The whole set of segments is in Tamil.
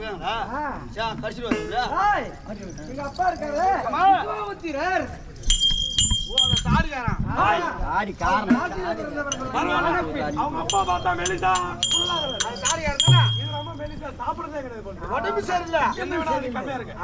எங்க அப்பா இருக்காரு விசுவாமித்திரர். அவங்க அப்பா பார்த்தா மெலிசா சாப்பிடுறதே கிடையாது. என்ன விட கம்மியா இருக்கு.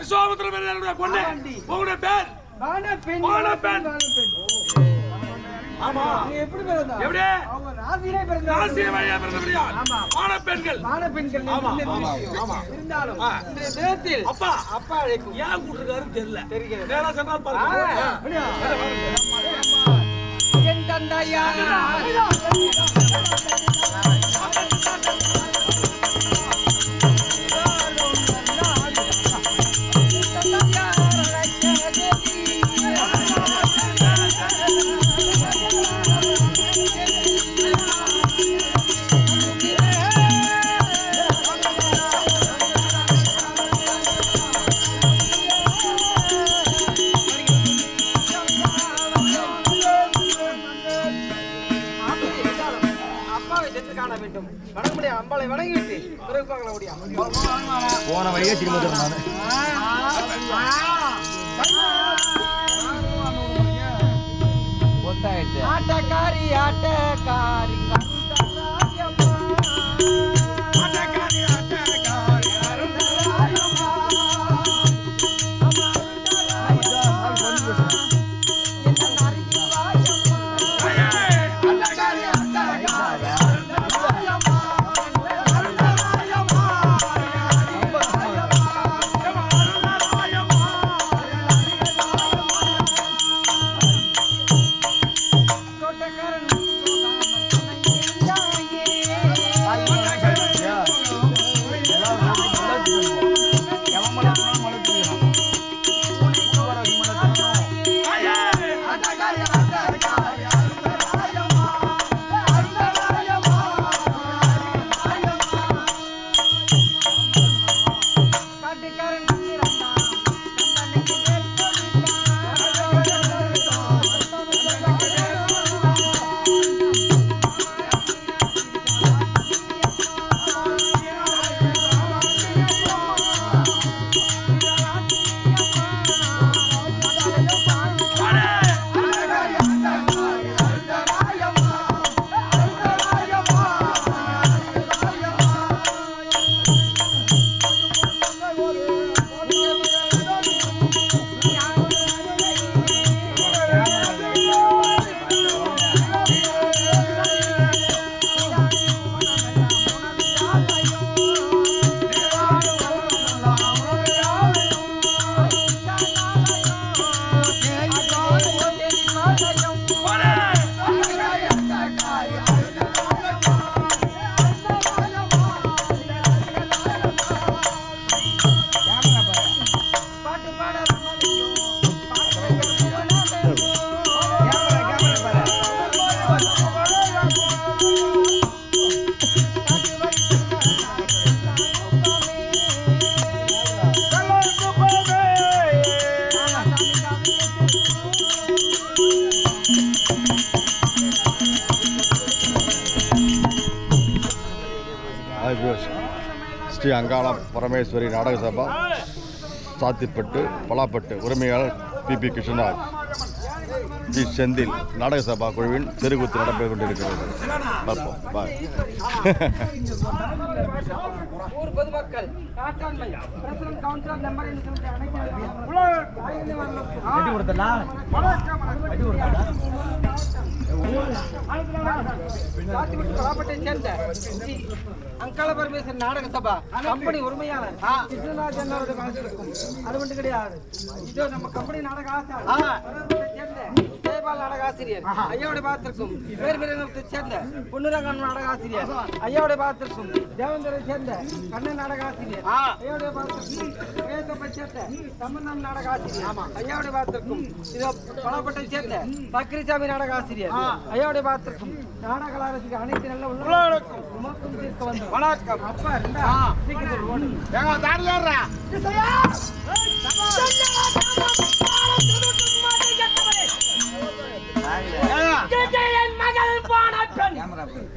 விசுவாமித்திரர் பொண்ணு உங்களுடைய பேர் வானப்பெண். ஆமா எப்படி பிறந்தா? எப்படி அவங்க ராசியிலே பிறந்தா? ராசியே வழியா பிறந்தபடியா? ஆமா. வானப்பெண்கள். வானப்பெண்கள். ஆமா. இருந்தாலும் இந்த தினத்தில் அப்பா அழைக்கும். ஏன் கூட்டிருக்காருன்னு தெரியல. தெரிகிறது. நேரா சென்றால் பாருங்க. என் தந்தையா அம்பாளை வணங்கிட்டு பிறகு பார்க்கலாம் முடியும். போன வழியே திரும்ப ஆட்டக்காரி ஆட்டக்காரி ஸ்ரீ அங்காள பரமேஸ்வரி நாடக சபா சாத்திப்பட்டு பலாப்பட்டு உரிமையாளர் பி கிருஷ்ணராஜ் ஜி செந்தில் நாடக சபா குழுவின் தெருக்கூத்து நடப்பை கொண்டிருக்கிறது. பார்ப்போம். பாய். ஊர் பொதுமக்கள் காட்டாண்மை பிரசிடன்ட் கவுன்சிலர் நம்பர் சேர்ந்த அங்காள பரமேஸ்வரன் நாடக சபா கம்பெனி உரிமையாளர் கிருஷ்ணராஜ் என்னோட மனசிருக்கும். அது மட்டும் கிடையாது, இதோ நம்ம கம்பெனி நாடக ஜெயபால் நாடக ஆசிரியர் ஐயாவுடைய பாத்திருக்கும். பேர்பிரத்தை சேர்ந்த பொன்னுரங்கன் நாடக ஆசிரியர் ஐயாவுடைய பாத்திருக்கும். தேவேந்திரை சேர்ந்த கண்ணன் நாடக ஆசிரியர் ஐயாவுடைய பாத்திருக்கும். சேர்ந்த தமிழ்நாடு நாடக ஆசிரியர் ஐயாவுடைய பாத்திருக்கும். இதோ பலாப்பட்டை சேர்ந்த பக்ரிசாமி நாடக ஆசிரியர் ஐயாவுடைய பாத்திருக்கும். நாடக அரசுக்கு அனைத்து நல்ல உள்ளடக்கும் உமக்கும் தீர்க்க வந்து வணக்கம். அப்பா இருந்தா சீக்கிரம் ஓடு. ஏங்க தாடி ஏறா மகள் போன பெண்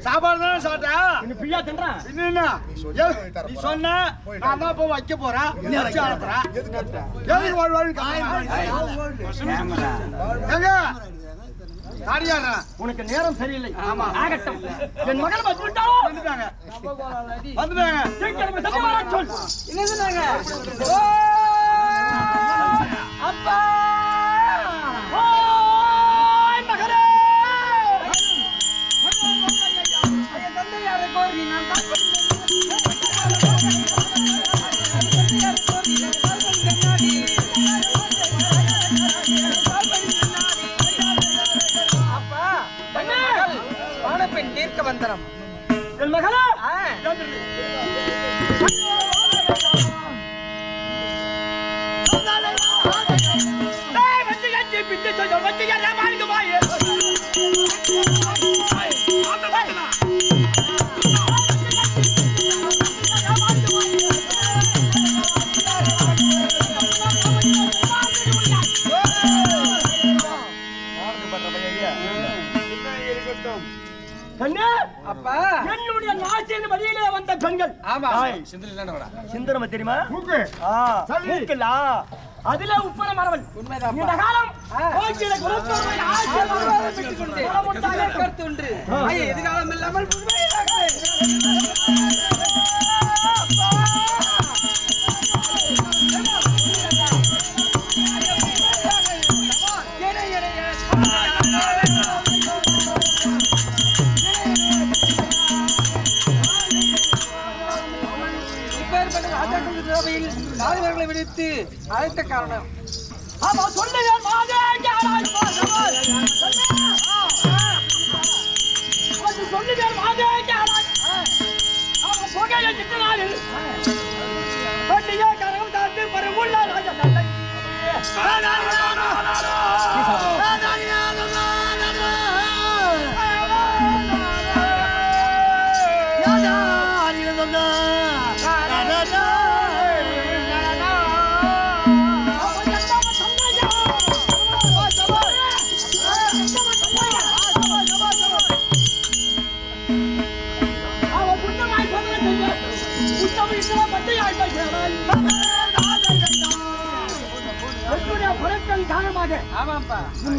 சாப்பாடு தானே சாப்பிட்டா இன்னும் பிரியா தின்றான் என்ன நீ சொன்ன நான் தான் போய் வைக்க போறேன் நீ வச்சு அனுப்புறேன் எதுக்கு வாழ்வாழ் எங்க காரியாரா உனக்கு நேரம் சரியில்லை ஆமா. ஆகட்டும் என் மகள் வந்துட்டாளோ வந்துட்டாங்க வந்துட்டாங்க சீக்கிரம் சமாள சொல் என்ன சொன்னாங்க அப்பா ஓய் மகளே என் தந்தையாரை கோரி நான் தான் அப்பா வானப்பெண் தீர்க்க வந்தனம் என் மகளே அப்பா என்னுடைய நாட்டின் வழியிலே வந்த பெண்கள் ஆமா சிந்தனம தெரியுமா மூக்கு மூக்குலா அதுல உப்பன மரவன் உண்மைதான் இந்த காலம் ஆசீர்வாதம் பெற்றுக் கொண்டு கருத்துண்டு எதிர்காலம் இல்லாமல் ராஜவர்களை விடுத்து அழைத்த காரணம் ஆமா சொல்லுங்கள் மாதே கேளாய் பாசமாய் அது சொல்லுங்கள் மாதே கேளாய் ஆமா போகைய கிட்டனாலில் பண்டிகை கரகம் தாண்டி பரவுள்ள ராஜா தந்தை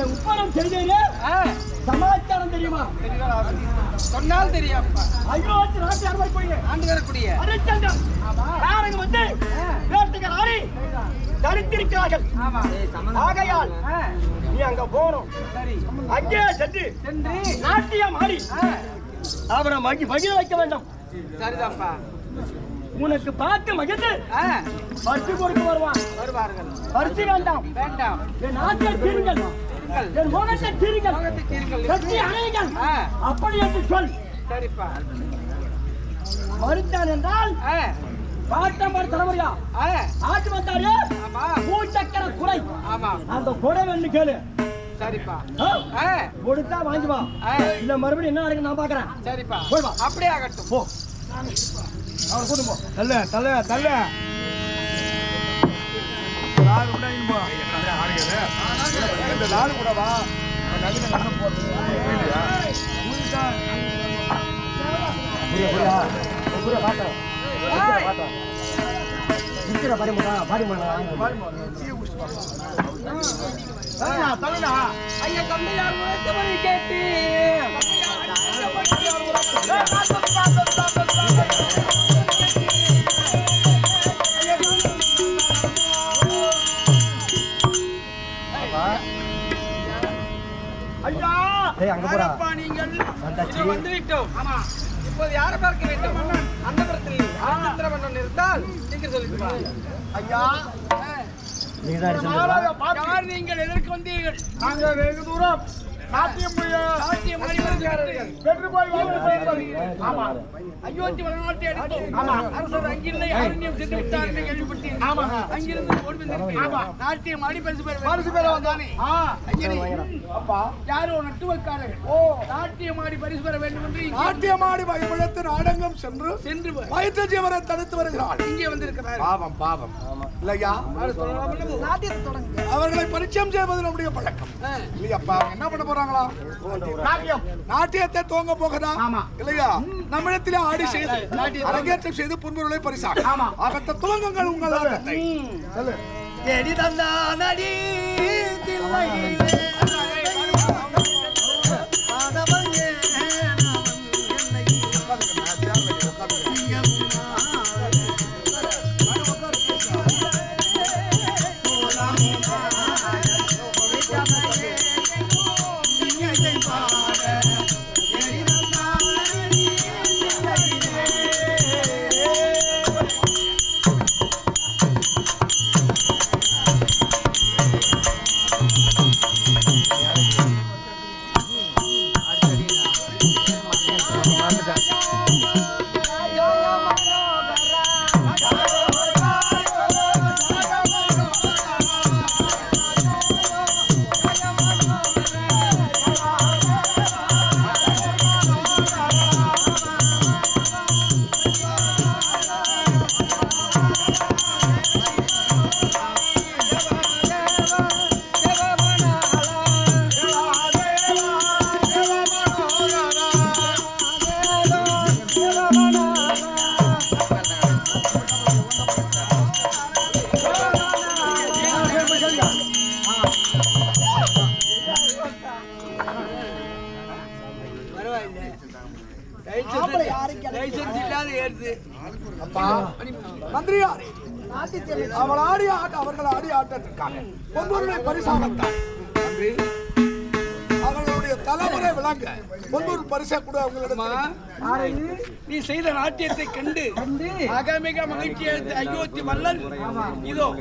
உப்பனம் செய்தேனே சமாச்சாரம் தெரியுமா சொன்னால் தெரியும் அயோத்தி நாட்டு அறுவை போய் ஆண்டு வரக்கூடிய அரைச்சண்டம் யாருங்க வந்து வேட்டுகள் ஆடி தரித்திருக்கிறார்கள் ஆமா ஆகையால் நீ அங்க போகணும் சரி அங்கே சென்று சென்று நாட்டியம் ஆடி அவரை மகிழ வைக்க வேண்டும் சரிதான்ப்பா உனக்கு பார்த்து மகிழ்ந்து ஆ, பரிசு கொடுக்க வருவான் வருவார்கள் பரிசு வேண்டாம் வேண்டாம் என் ஆசை தீருங்கள் என் மோகத்தை தீருங்கள் மோகத்தை தீருங்கள். சக்தி அணையுங்கள் ஆ, அப்படி என்று சொல் சரிப்பா மறுத்தான் என்றால் ஆ, பாட்டம்பர் தலைமுறையா ஆ, ஆட்டு வந்தாரு ஆமா பூச்சக்கர குறை ஆமா அந்த குறை வேண்டு கேளு சரிப்பா ஆ? ஆ, கொடுத்தா வாங்கி வா ஆ, இல்ல மறுபடியும் என்ன நடக்கு நான் பாக்குறேன் சரிப்பா போய் வா. அப்படியே ஆகட்டும் போ அவன் கூட்டு போ தள்ள தள்ள தள்ள நாலு கூட இன்போ இந்த நாலு கூட வா நடுல கண்ண போறது புரிய பாக்குறேன் இருக்கிற பாடிமுடா பாடிமுடா தள்ளடா ஐயா தந்தையார் உழைத்தபடி கேட்டு ஐயா அங்க போடா நீங்கள் வந்தாச்சு. இதோ வந்துவிட்டோம் ஆமா இப்போது யாரை பார்க்க வேண்டும் அந்த புறத்தில் சந்திரமன்னன் இருந்தால் சீக்கிரம் சொல்லிட்டு வா. ஐயா நீங்க தான் மாலாவை பார்த்து யார் நீங்கள் எதற்கு வந்தீர்கள் நாங்க வெகு தூரம் நாட்டியம் நாட்டியம் ஆடி வருகிறார்கள். வென்று போய் வாழ்ந்து செய்வது ஆமா அயோத்தி வளநாட்டை அடித்தோம். அரசர் அங்கிருந்த அரண்யம் சென்று விட்டார் என்று கேள்விப்பட்டேன். ஆமாங்க. அங்கிருந்து ஓடி வந்திருக்கிறேன். ஆமா. நாட்டியம் ஆடி பரிசு பெற பரிசு பெற வந்தானே. ஐயனே, அப்பா யாரோ நட்டுவக்காரர்கள் ஓ நாட்டியம் ஆடி பரிசு பெற வேண்டும் என்று நாட்டியமாடி வயமுழத்து நாடகம் சென்று சென்று வயிற்று ஜீவனை தடுத்து வருகிறாள் இங்கே வந்திருக்கிறார். பாவம் பாவம் இல்லையா நாட்டியத்தை தொடங்க. அவர்களை பரிச்சயம் செய்வது நம்முடைய பழக்கம் இல்லையப்பா அவங்க என்ன பண்ண போறாங்க போறாங்களா? நாட்டியம். நாட்டியத்தை துவங்க போகுதா? ஆமா. இல்லையா? நம்மிடத்திலே ஆடி செய்து அரங்கேற்றம் செய்து புன்முருளை பரிசாக. ஆமா. ஆகத்த துவங்குங்கள் உங்கள் ஆட்டத்தை. சொல்லு. எடி தந்தா நடி தில்லையிலே மந்திரியாரே, அவள் ஆடிய ஆட்டம் அவர்கள் ஆடிய ஆட்டத்திற்காக பொன்முருளை பரிசாகத்தான் நன்றி. அவர்களுடைய தலைமுறை விளங்க பொன்முரு பரிசா கூட அவங்களிடம் நீ செய்த நாட்டியத்தை கண்டு மிக மகிழ்ச்சி அயோத்தி மல்லன் இதோ